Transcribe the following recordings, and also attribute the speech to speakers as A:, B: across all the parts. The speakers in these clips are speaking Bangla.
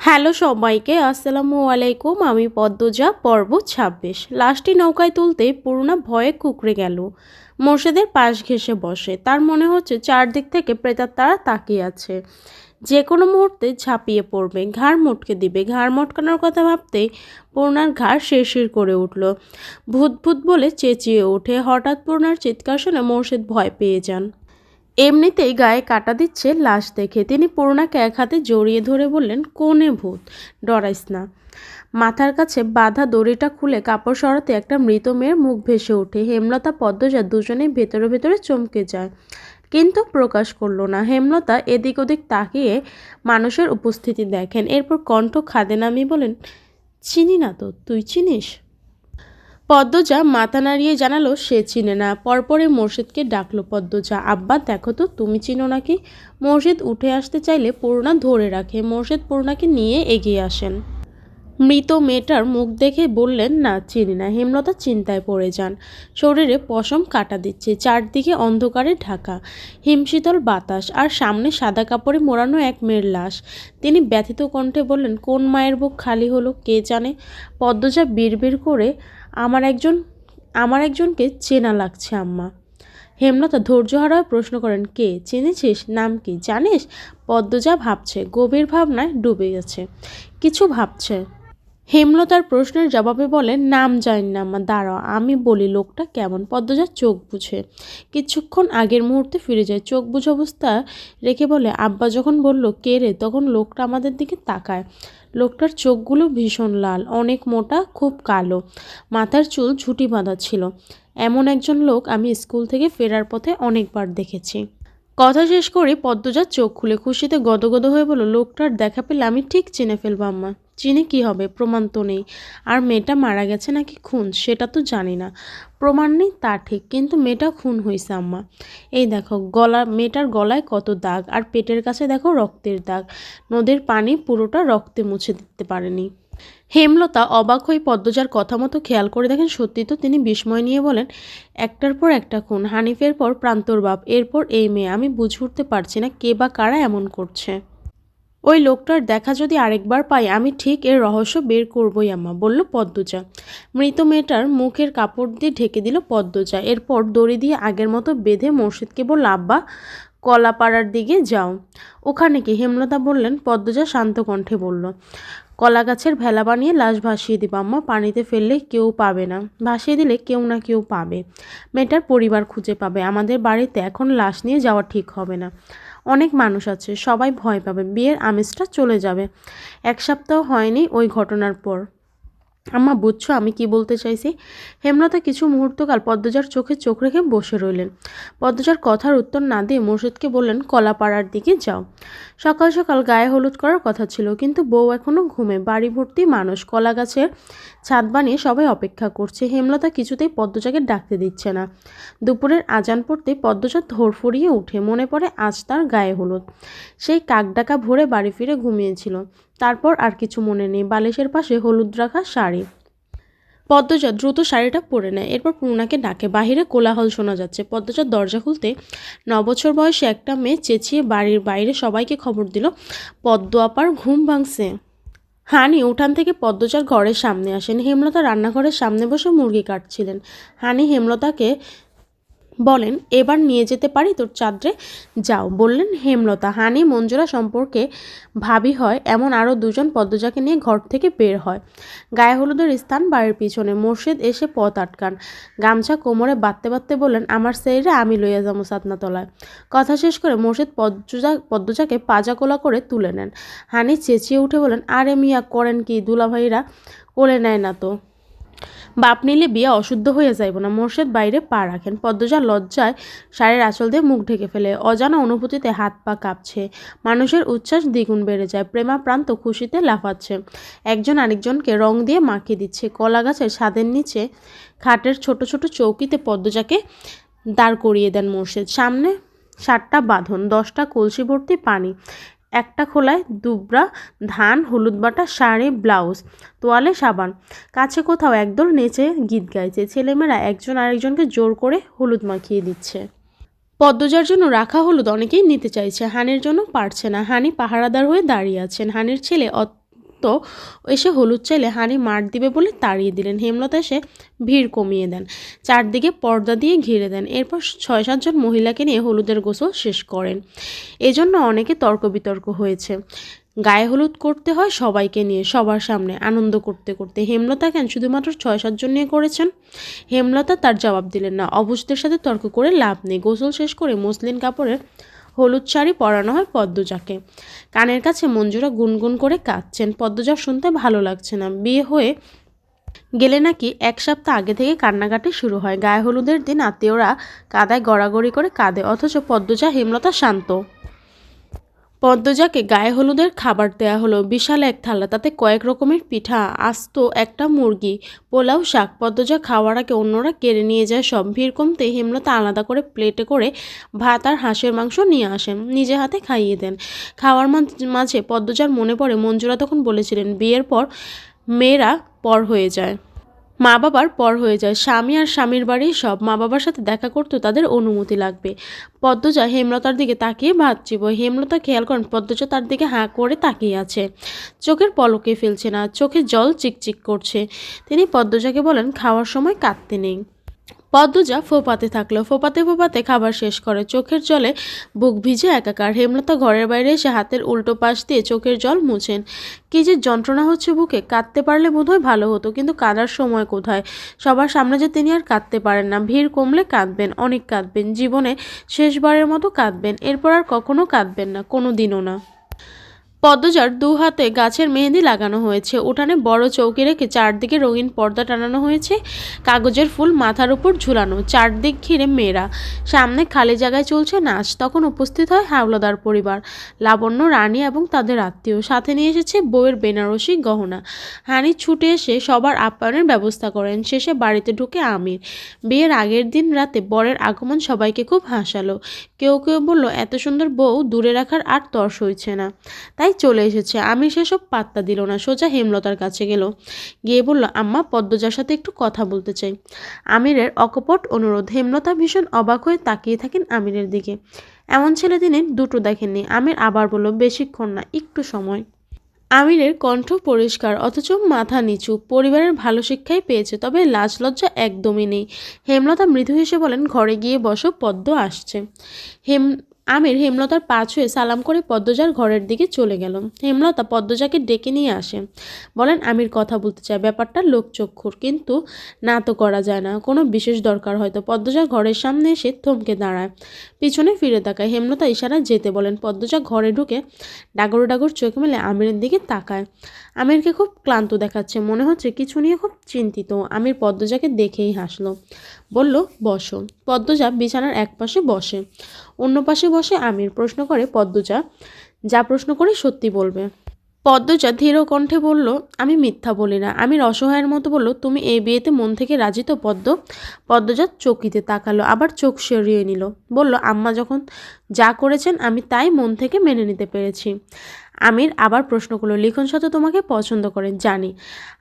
A: হ্যালো সবাইকে, আসসালামু আলাইকুম। আমি পদ্মজা, পর্ব ২৬। লাশটি নৌকায় তুলতেই পূর্ণা ভয়ে কুঁকড়ে গেল। মোর্শেদের পাশ ঘেঁষে বসে। তার মনে হচ্ছে চারদিক থেকে প্রেতাত্মারা তাকিয়ে আছে, যে কোনো মুহূর্তে ঝাঁপিয়ে পড়বে, ঘাড় মটকে দিবে। ঘাড় মটকানোর কথা ভাবতেই পূর্ণার ঘাড় শিরশির করে উঠল। ভূত ভূত বলে চেঁচিয়ে ওঠে। হঠাৎ পূর্ণার চিৎকার শুনে মোর্শেদ ভয় পেয়ে যান। এমনিতেই গায়ে কাটা দিচ্ছে লাশ দেখে তিনি পূর্ণাকে এক হাতে জড়িয়ে ধরে বললেন, কোনে ভূত, ডরাইস না। মাথার কাছে বাঁধা দড়িটা খুলে কাপড় সরাতে একটা মৃত মেয়ের মুখ ভেসে ওঠে। হেমলতা পদ্মজা দুজনেই ভেতরে ভেতরে চমকে যায়, কিন্তু প্রকাশ করল না। হেমলতা এদিক ওদিক তাকিয়ে মানুষের উপস্থিতি দেখেন, এরপর কণ্ঠ খাদে নামিয়ে বলেন, চিনি না তো, তুই চিনিস? পদ্মজা মাথা নাড়িয়ে জানালো সে চিনে না। পরপরে মোর্শেদকে ডাকলো পদ্মজা, আব্বা দেখো তো, তুমি চিনো নাকি? মোর্শেদ উঠে আসতে চাইলে পূর্ণা ধরে রাখে। মোর্শেদ পূর্ণাকে নিয়ে এগিয়ে আসেন। মৃত মেয়েটার মুখ দেখে বললেন, না চিনি না। হেমলতা চিন্তায় পড়ে যান। শরীরে পশম কাটা দিচ্ছে, চারদিকে অন্ধকারে ঢাকা হিমশীতল বাতাস, আর সামনে সাদা কাপড়ে মোড়ানো এক মেয়ের লাশ। তিনি ব্যথিত কণ্ঠে বললেন, কোন মায়ের বুক খালি হলো কে জানে? পদ্মজা বিড়বিড় করে, আমার একজনকে চেনা লাগছে আম্মা। হেমলতা ধৈর্য হারায় প্রশ্ন করেন, কে? চিনেছিস? নাম কি জানিস? পদ্মজা ভাবছে, গভীর ভাবনায় ডুবে গেছে, কিছু ভাবছে। হেমলতার প্রশ্নের জবাবে বলে, নাম জানি না আম্মা, দাঁড়াও আমি বলি লোকটা কেমন। পদ্মজা চোখ বুঝে কিছুক্ষণ আগের মুহূর্তে ফিরে যায়। চোখ বুঝে অবস্থা রেখে বলে, আব্বা যখন বলল কে রে, তখন লোকটা আমাদের দিকে তাকায়। লোকটার চোখগুলো ভীষণ লাল, অনেক মোটা, খুব কালো, মাথার চুল ঝুঁটি বাঁধা ছিল। এমন একজন লোক আমি স্কুল থেকে ফেরার পথে অনেকবার দেখেছি। কথা শেষ করে পদ্মজা চোখ খুলে খুশিতে গদগদ হয়ে বলল, লোকটার দেখা পেলে আমি ঠিক চিনে ফেলবো আম্মা। চিনে কি হবে, প্রমাণ তো নেই। আর মেয়েটা মারা গেছে নাকি খুন সেটা তো জানি না। প্রমাণ নেই তা ঠিক, কিন্তু মেয়েটা খুন হয়েছে আম্মা। এই দেখো মেয়েটার গলায় কত দাগ, আর পেটের কাছে দেখো রক্তের দাগ। নদীর পানি পুরোটা রক্তে মুছে দিতে পারেনি। হেমলতা অবাক হয়ে পদ্মজার কথা মতো খেয়াল করে দেখেন সত্যি তো। তিনি বিস্ময় নিয়ে বলেন, একটার পর একটা খুন, হানিফের পর প্রান্তর বাপ, এরপর এই মেয়ে। আমি বুঝে উঠতে পারছি না কে বা কারা এমন করছে। ওই লোকটার দেখা যদি আরেকবার পাই আমি ঠিক এর রহস্য বের করবই আম্মা, বলল পদ্মজা। মৃত মেয়েটার মুখের কাপড় দিয়ে ঢেকে দিল পদ্মজা। এরপর দড়ি দিয়ে আগের মতো বেঁধে মোর্শেদকে বলল, আব্বা কলাপাড়ার দিকে যাও। ওখানে কি? হেমলতা বললেন। পদ্মজা শান্ত কণ্ঠে বলল, কলা গাছের ভেলা বানিয়ে লাশ ভাসিয়ে দিব আম্মা। পানিতে ফেললে কেউ পাবে না, ভাসিয়ে দিলে কেউ না কেউ পাবে। মেয়েটার পরিবার খুঁজে পাবে। আমাদের বাড়িতে এখন লাশ নিয়ে যাওয়া ঠিক হবে না। অনেক মানুষ আছে, সবাই ভয় পাবে, বিয়ের আমেজটা চলে যাবে। এক সপ্তাহ হয়নি ওই ঘটনার পর। আম্মা বুঝছো আমি কি বলতে চাইছি? হেমলতা কিছু মুহূর্তকাল পদ্মজার চোখে চোখ রেখে বসে রইলেন। পদ্মজার কথার উত্তর না দিয়ে মোর্শেদকে বললেন, কলাপাড়ার দিকে যাও। সকাল সকাল গায়ে হলুদ করার কথা ছিল, কিন্তু বউ এখনো ঘুমে। বাড়ি ভর্তি মানুষ, কলা গাছের ছাদ বানিয়ে সবাই অপেক্ষা করছে। হেমলতা কিছুতেই পদ্মজাকে ডাকতে দিচ্ছে না। দুপুরের আজান পড়তে পদ্মজা ধরফরিয়ে উঠে। মনে পড়ে আজ তার গায়ে হলুদ। সেই কাকডাকা ভোরে বাড়ি ফিরে ঘুমিয়েছিল। তারপর আর কিছু মনে নেই। বালিশের পাশে হলুদ রাখা শাড়ি। পদ্মজা দ্রুত শাড়িটা পরে নেয়। এরপর পূর্ণাকে ডাকে। বাহিরে কোলাহল শোনা যাচ্ছে। পদ্মজার দরজা খুলতে 9 বছর বয়সী একটা মেয়ে চেঁচিয়ে বাড়ির বাইরে সবাইকে খবর দিল, পদ্ম আপার ঘুম ভাঙছে। হানি উঠান থেকে পদ্মজার ঘরের সামনে আসেন। হেমলতা রান্নাঘরের সামনে বসে মুরগি কাটছিলেন। হানি হেমলতাকে বলেন, এবার নিয়ে যেতে পারি তোর চাঁদরে? যাও, বললেন হেমলতা। হানি মঞ্জুরা সম্পর্কে ভাবি হয় এমন আরও দুজন পদ্মজাকে নিয়ে ঘর থেকে বের হয়। গায়ে হলুদের স্থান বাড়ির পিছনে। মোর্শেদ এসে পথ আটকান। গামছা কোমরে বাঁধতে বাঁধতে বললেন, আমার সেইরে আমি লইয়া যাবো সাতনাতলায়। কথা শেষ করে মোর্শেদ পদ্মজাকে পাজা-কোলা করে তুলে নেন। হানি চেঁচিয়ে উঠে বলেন, আরে মিয়া করেন কি, দুলাভাইরা কোলে নেয় না তো? বাপ নিলে বিয়া অশুদ্ধ হয়ে যাইব না। মোর্শেদ বাইরে পা রাখেন। পদ্মজা লজ্জায় শাড়ির আঁচল দিয়ে মুখ ঢেকে ফেলে। অজানা অনুভূতিতে হাত পা কাঁপছে। মানুষের উচ্ছ্বাস দ্বিগুণ বেড়ে যায়। প্রেমাপ্রান্ত খুশিতে লাফাচ্ছে। একজন আরেকজনকে রং দিয়ে মাখিয়ে দিচ্ছে। কলা গাছের ছাদের নিচে খাটের ছোট ছোট চৌকিতে পদ্মজাকে দাঁড় করিয়ে দেন মোর্শেদ। সামনে 7টা বাঁধন, 10টা কলসি ভর্তি পানি, একটা খোলায় দুবরা ধান, হলুদ বাটা, শাড়ি, ব্লাউজ, তোয়ালে, সাবান। কাছে কোথাও একদল নেচে গীত গাইছে। ছেলেমেয়েরা একজন আরেকজনকে জোর করে হলুদ মাখিয়ে দিচ্ছে। পদ্মজার জন্য রাখা হলুদ অনেকেই নিতে চাইছে, হানির জন্য পারছে না। হানি পাহারাদার হয়ে দাঁড়িয়ে আছেন। হানির ছেলে তো এসে হলুদ চাইলে হাঁড়ি মার দিবে বলে তাড়িয়ে দিলেন। হেমলতা এসে ভিড় কমিয়ে দেন, চারদিকে পর্দা দিয়ে ঘিরে দেন। এরপর 6-7 জন মহিলাকে নিয়ে হলুদের গোসল শেষ করেন। এজন্য অনেকে তর্ক বিতর্ক হয়েছে। গায়ে হলুদ করতে হয় সবাইকে নিয়ে, সবার সামনে আনন্দ করতে করতে। হেমলতা কেন শুধুমাত্র 6-7 জন নিয়ে করেছেন? হেমলতা তার জবাব দিলেন না। অবুঝদের সাথে তর্ক করে লাভ নেই। গোসল শেষ করে মসলিন কাপড়ের হলুদ শাড়ি পরানো হয় পদ্মজাকে। কানের কাছে মঞ্জুরা গুনগুন করে কাঁদছেন। পদ্মজার শুনতে ভালো লাগছে না। বিয়ে হয়ে গেলে নাকি 1 সপ্তাহ আগে থেকে কান্নাকাটি শুরু হয়। গায়ে হলুদের দিন আত্মীয়রা কাদায় গড়াগড়ি করে কাঁদে, অথচ পদ্মজা হেমলতা শান্ত। পদ্মজাকে গায়ে হলুদের খাবার দেয়া হলো, বিশাল এক থালা, তাতে কয়েক রকমের পিঠা, আস্ত একটা মুরগি, পোলাও, শাক। পদ্মজা খাওয়ার আগে অন্যরা কেড়ে নিয়ে যায় সব। ভিড় কমতে হেমলতা আলাদা করে প্লেটে করে ভাত আর হাঁসের মাংস নিয়ে আসেন, নিজে হাতে খাইয়ে দেন। খাওয়ার মাঝে পদ্মজার মনে পড়ে মঞ্জুরা তখন বলেছিলেন বিয়ের পর মেয়েরা পর হয়ে যায়, মা বাবার পর হয়ে যায়। স্বামী আর স্বামীর বাড়ি সব। মা বাবার সাথে দেখা করতে তাদের অনুমতি লাগবে। পদ্মজা হেমলতার দিকে তাকিয়ে ভাত চিবোয়। হেমলতা খেয়াল করেন পদ্মজা তার দিকে হাঁ করে তাকিয়ে আছে, চোখের পলকে ফেলছে না, চোখে জল চিকচিক করছে। তিনি পদ্মজাকে বলেন খাওয়ার সময় কাঁদতে নেই। পদ্মজা ফোপাতে থাকলো, ফোপাতে ফোপাতে খাবার শেষ করে। চোখের জলে বুক ভিজে একাকার। হেমলতা ঘরের বাইরে এসে হাতের উল্টো পাশ দিয়ে চোখের জল মুছেন। কি যে যন্ত্রণা হচ্ছে বুকে। কাঁদতে পারলে বোধহয় ভালো হতো, কিন্তু কাঁদার সময় কোথায়? সবার সামনে যে তিনি আর কাঁদতে পারেন না। ভিড় কমলে কাঁদবেন, অনেক কাঁদবেন, জীবনে শেষবারের মতো কাঁদবেন। এরপর আর কখনো কাঁদবেন না, কোনো দিনও না। পদ্মজার 2 হাতে গাছের মেহেদি লাগানো হয়েছে। উঠানে বড় চৌকি রেখে চারদিকে রঙিন পর্দা টানানো হয়েছে, কাগজের ফুল মাথার উপর ঝুলানো। চারদিক ঘিরে মেয়েরা, সামনে খালি জায়গায় চলছে নাচ। তখন উপস্থিত হয় হাওলাদার পরিবার, লাবণ্য, রানী এবং তাদের আত্মীয়। সাথে নিয়ে এসেছে বউয়ের বেনারসি গহনা। হানি ছুটে এসে সবার আপ্যায়নের ব্যবস্থা করেন। শেষে বাড়িতে ঢুকে আমির। বিয়ের আগের দিন রাতে বরের আগমন সবাইকে খুব হাসালো। কেউ কেউ বলল এত সুন্দর বউ দূরে রাখার আর তর সইছে না, তাই চলে এসেছে। আমি সেসব পাত্তা দিল না, সোজা হেমলতার কাছে গেল। গিয়ে বলল আম্মা, পদ্মজার সাথে একটু কথা বলতে চাই। আমিরের অকপট অনুরোধ। হেমলতা ভীষণ অবাক হয়ে তাকিয়ে থাকেন আমিরের দিকে। এমন ছেলে তিনি দুটো দেখেননি। আমির আবার বলল বেশিক্ষণ না, একটু সময়। আমিরের কণ্ঠ পরিষ্কার, অথচ মাথা নিচু। পরিবারের ভালো শিক্ষাই পেয়েছে, তবে লাজ লজ্জা একদমই নেই। হেমলতা মৃদু হেসে বলেন ঘরে গিয়ে বসো, পদ্ম আসছে। আমির হেমলতার পা ছুঁয়ে সালাম করে পদ্মজার ঘরের দিকে চলে গেল। হেমলতা পদ্মজাকে ডেকে নিয়ে আসে, বলেন আমির কথা বলতে চায়। ব্যাপারটা লোকচক্ষুর, কিন্তু না তো করা যায় না, কোনো বিশেষ দরকার হয়তো। পদ্মজা ঘরের সামনে এসে থমকে দাঁড়ায়, পিছনে ফিরে তাকায়। হেমলতা ইশারায় যেতে বলেন। পদ্মজা ঘরে ঢুকে ডাগর ডাগর চোখ মেলে আমিরের দিকে তাকায়। আমিরকে খুব ক্লান্ত দেখাচ্ছে, মনে হচ্ছে কিছু নিয়ে খুব চিন্তিত। আমির পদ্মজাকে দেখেই হাসলো, বলল বসো। পদ্মজা বিছানার এক পাশে বসে, অন্য পাশে বসে আমির। প্রশ্ন করে পদ্মজা, যা প্রশ্ন করে সত্যি বলবে। পদ্মজা ধীর কণ্ঠে বলল আমি মিথ্যা বলি না। আমির অসহায়ের মতো বলল তুমি এই বিয়েতে মন থেকে রাজি তো পদ্ম? পদ্মজা চকিতে তাকালো, আবার চোখ সরিয়ে নিল, বলল আম্মা যখন যা করেছেন আমি তাই মন থেকে মেনে নিতে পেরেছি। আমির আবার প্রশ্ন করলো লিখন সাথে তোমাকে পছন্দ করেন? জানি,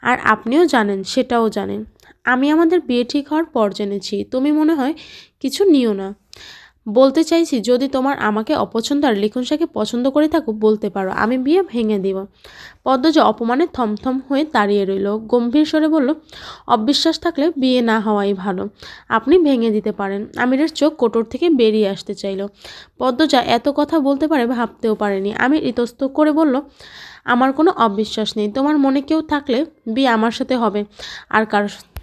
A: আর আপনিও জানেন, সেটাও জানেন। আমি আমাদের বিয়ে ঠিক হওয়ার পর জেনেছি। তুমি মনে হয় কিছু নিও না। বলতে চাইছি যদি তোমার আমাকে অপছন্দ আর লিখন শাহকে পছন্দ করে থাকো বলতে পারো, আমি বিয়ে ভেঙে দিব। পদ্মজা অপমানে থমথম হয়ে দাঁড়িয়ে রইল, গম্ভীর স্বরে বলল অবিশ্বাস থাকলে বিয়ে না হওয়াই ভালো, আপনি ভেঙে দিতে পারেন। আমিরের চোখ কোটর থেকে বেরিয়ে আসতে চাইল। পদ্মজা এত কথা বলতে পারে ভাবতেও পারেনি। আমির ইতস্তত করে বলল আমার কোনো অবিশ্বাস নেই, তোমার মনে কেউ থাকলে বিয়ে আমার সাথে হবে, আর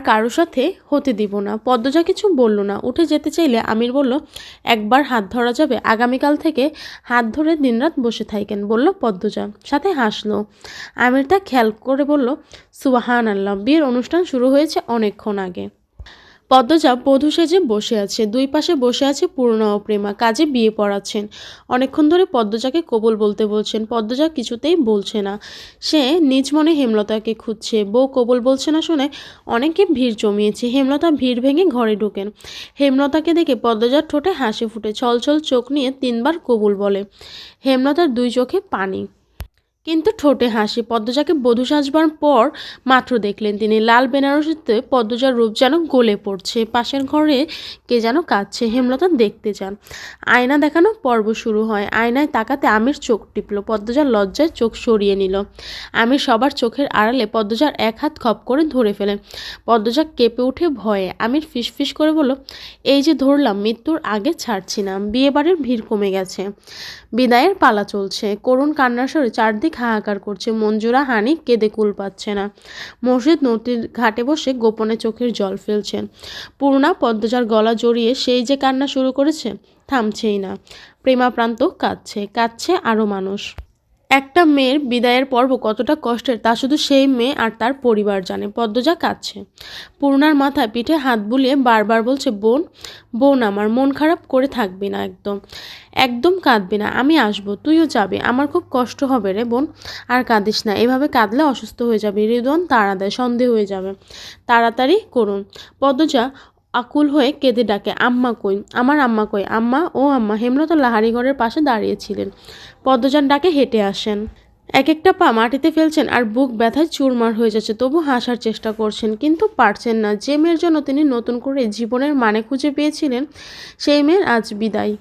A: কারো সাথে হতে দিব না। পদ্মজা কিছু বলল না। উঠে যেতে চাইলে আমির বলল একবার হাত ধরা যাবে? আগামীকাল থেকে হাত ধরে দিনরাত বসে থাকেন, বলল পদ্মজা, সাথে হাসলো। আমির তা খেয়াল করে বলল সুবহান আল্লাহ। বিয়ের অনুষ্ঠান শুরু হয়েছে অনেকক্ষণ আগে। পদ্মজা বধূ সেজে বসে আছে, দুই পাশে বসে আছে পূর্ণা ও প্রেমা, কাজে বিয়ে পড়াচ্ছেন। অনেকক্ষণ ধরে পদ্মজাকে কবুল বলতে বলছেন, পদ্মজা কিছুতেই বলছে না। সে নিজ মনে হেমলতাকে খুঁজছে। বউ কবুল বলছে না শুনে অনেকে ভিড় জমিয়েছে। হেমলতা ভিড় ভেঙে ঘরে ঢোকেন। হেমলতাকে দেখে পদ্মজার ঠোঁটে হাসি ফুটে, ছলছল চোখ নিয়ে 3 বার কবুল বলে। হেমলতার 2 চোখে পানি। কিন্তু ঠোঁটে হাসি। পদ্মজাকে বধূ সাজবার পর মাত্র দেখলেন তিনি লাল বেনারসিতে পদ্মজার রূপ যেন গলে পড়ছে। পাশের ঘরে কে যেন কাঁদছে। হেমলতা দেখতে যান। আয়না দেখানো পর্ব শুরু হয়। আয়নায় তাকাতে আমির চোখ টিপল। পদ্মজার লজ্জায় চোখ সরিয়ে নিল। আমির সবার চোখের আড়ালে পদ্মজার এক হাত খপ করে ধরে ফেলেন। পদ্মজা কেঁপে উঠে ভয়ে। আমির ফিসফিস করে বলল, এই যে ধরলাম, মৃত্যুর আগে ছাড়ছি না। বিয়েবাড়ির ভিড় কমে গেছে, বিদায়ের পালা চলছে। করুণ কান্নার স্বরে চারদিক হাহাকার করছে। মঞ্জুরা হানি কেঁদে কুল পাচ্ছে না। মসজিদ নদীর ঘাটে বসে গোপনে চোখের জল ফেলছেন। পূর্ণা পদ্মজার গলা জড়িয়ে সেই যে কান্না শুরু করেছে, থামছেই না। প্রেমাপ্রান্ত কাঁদছে, কাঁদছে আরও মানুষ। একটা মেয়ের বিদায়ের পর্ব কতটা কষ্টের তা শুধু সেই মেয়ে আর তার পরিবার জানে। পদ্মজা কাঁদছে। পূর্ণার মাথায় পিঠে হাত বুলিয়ে বারবার বলছে, বোন, বোন আমার, মন খারাপ করে থাকবি না, একদম একদম কাঁদবি না। আমি আসবো, তুইও যাবি। আমার খুব কষ্ট হবে রে বোন, আর কাঁদিস না। এভাবে কাঁদলে অসুস্থ হয়ে যাবি। রিদওয়ান তাড়া দেয়, সন্দেহ হয়ে যাবে। তাড়াতাড়ি করুন। পদ্মজা আকুল হয়ে কেঁদে ডাকে, আম্মা কই, আমার আম্মা কই, আম্মা ও আম্মা। হেমলতা লাহারি ঘরের পাশে দাঁড়িয়েছিলেন। পদ্মজার ডাকে হেঁটে আসেন। এক একটা পা মাটিতে ফেলছেন আর বুক ব্যথায় চুরমার হয়ে যাচ্ছে। তবু হাসার চেষ্টা করছেন, কিন্তু পারছেন না। যে মেয়ের জন্য তিনি নতুন করে জীবনের মানে খুঁজে পেয়েছিলেন, সেই মেয়ের আজ বিদায়।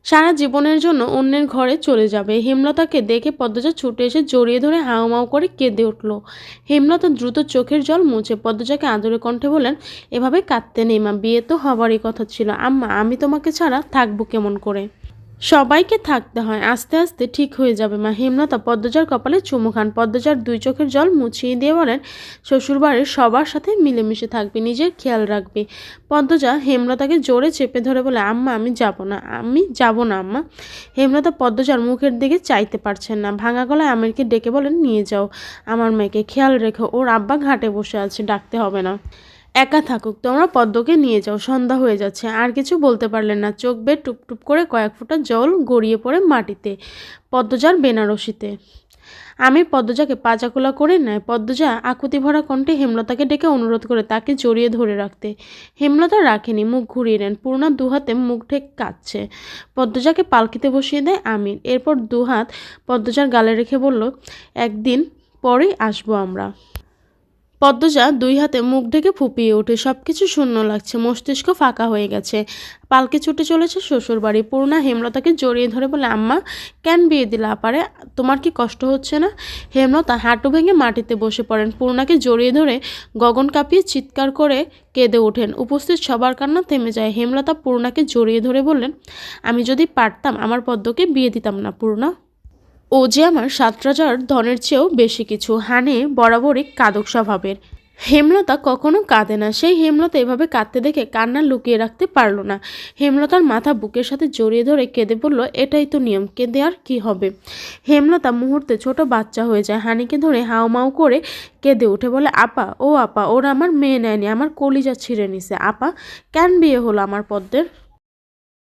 A: সারা জীবনের জন্য অন্যের ঘরে চলে যাবে। হেমলতাকে দেখে পদ্মজা ছুটে এসে জড়িয়ে ধরে হাউমাউ করে কেঁদে উঠল। হেমলতা দ্রুত চোখের জল মুছে পদ্মজাকে আদরে কণ্ঠে বলেন, এভাবে কাঁদতে নেই মা, বিয়ে তো হবারই কথা ছিল। আম্মা, আমি তোমাকে ছাড়া থাকবো কেমন করে? সবাইকে থাকতে হয়, আস্তে আস্তে ঠিক হয়ে যাবে মা। হেমলতা পদ্মজার কপালে চুমু খান। পদ্মজার দুই চোখের জল মুছিয়ে দিয়ে বলেন, শ্বশুরবাড়ির সবার সাথে মিলেমিশে থাকবি, নিজের খেয়াল রাখবি। পদ্মজা হেমলতাকে জোরে চেপে ধরে বলে, আম্মা আমি যাব না, আমি যাব না আম্মা। হেমলতা পদ্মজার মুখের দিকে চাইতে পারছেন না। ভাঙা গলায় আমিরকে ডেকে বলেন, নিয়ে যাও আমার মেয়েকে, খেয়াল রেখো, ওর আব্বা ঘাটে বসে আছে, ডাকতে হবে না। একা থাকুক, তোমরা পদ্মকে নিয়ে যাও, সন্ধ্যা হয়ে যাচ্ছে। আর কিছু বলতে পারলেন না। চোখ বেয়ে টুপটুপ করে কয়েক ফোঁটা জল গড়িয়ে পড়ে মাটিতে, পদ্মজার বেনারসিতে। আমি পদ্মজাকে পাজাকোলা করে নেয়। পদ্মজা আকুতি ভরা কণ্ঠে হেমলতাকে ডেকে অনুরোধ করে তাকে জড়িয়ে ধরে রাখতে। হেমলতা রাখেনি, মুখ ঘুরিয়ে নেন। পূর্ণা দুহাতে মুখ ঢেকে কাঁদছে। পদ্মজাকে পালকিতে বসিয়ে দেয় আমির। এরপর দুহাত পদ্মজার গালে রেখে বলল, একদিন পরেই আসবো আমরা। পদ্মজা দুই হাতে মুখ ঢেকে ফুপিয়ে ওঠে। সবকিছু শূন্য লাগছে, মস্তিষ্ক ফাঁকা হয়ে গেছে। পালকি ছুটে চলেছে শ্বশুর বাড়ি। পূর্ণা হেমলতাকে জড়িয়ে ধরে বলে, আম্মা কেন বিয়ে দিলা আপারে, তোমার কি কষ্ট হচ্ছে না? হেমলতা হাঁটু ভেঙে মাটিতে বসে পড়েন। পূর্ণাকে জড়িয়ে ধরে গগন কাঁপিয়ে চিৎকার করে কেঁদে ওঠেন। উপস্থিত সবার কান্না থেমে যায়। হেমলতা পূর্ণাকে জড়িয়ে ধরে বললেন, আমি যদি পারতাম আমার পদ্মকে বিয়ে দিতাম না পূর্ণা। ও যে আমার ৭ রাজার ধনের চেয়েও বেশি কিছু। হানি বরাবরই কাঁদক স্বভাবের। হেমলতা কখনো কাঁদে না। সেই হেমলতা এভাবে কাঁদতে দেখে কান্না লুকিয়ে রাখতে পারল না। হেমলতার মাথা বুকের সাথে জড়িয়ে ধরে কেঁদে বলল, এটাই তো নিয়ম, কেঁদে আর কি হবে। হেমলতা মুহূর্তে ছোট বাচ্চা হয়ে যায়। হানিকে ধরে হাউমাউ করে কেঁদে উঠে বলে, আপা ও আপা, ওরা আমার মেয়ে নেয়নি, আমার কলিজা ছিঁড়ে নিছে। আপা, কেন বিয়ে হলো আমার পদ্মের?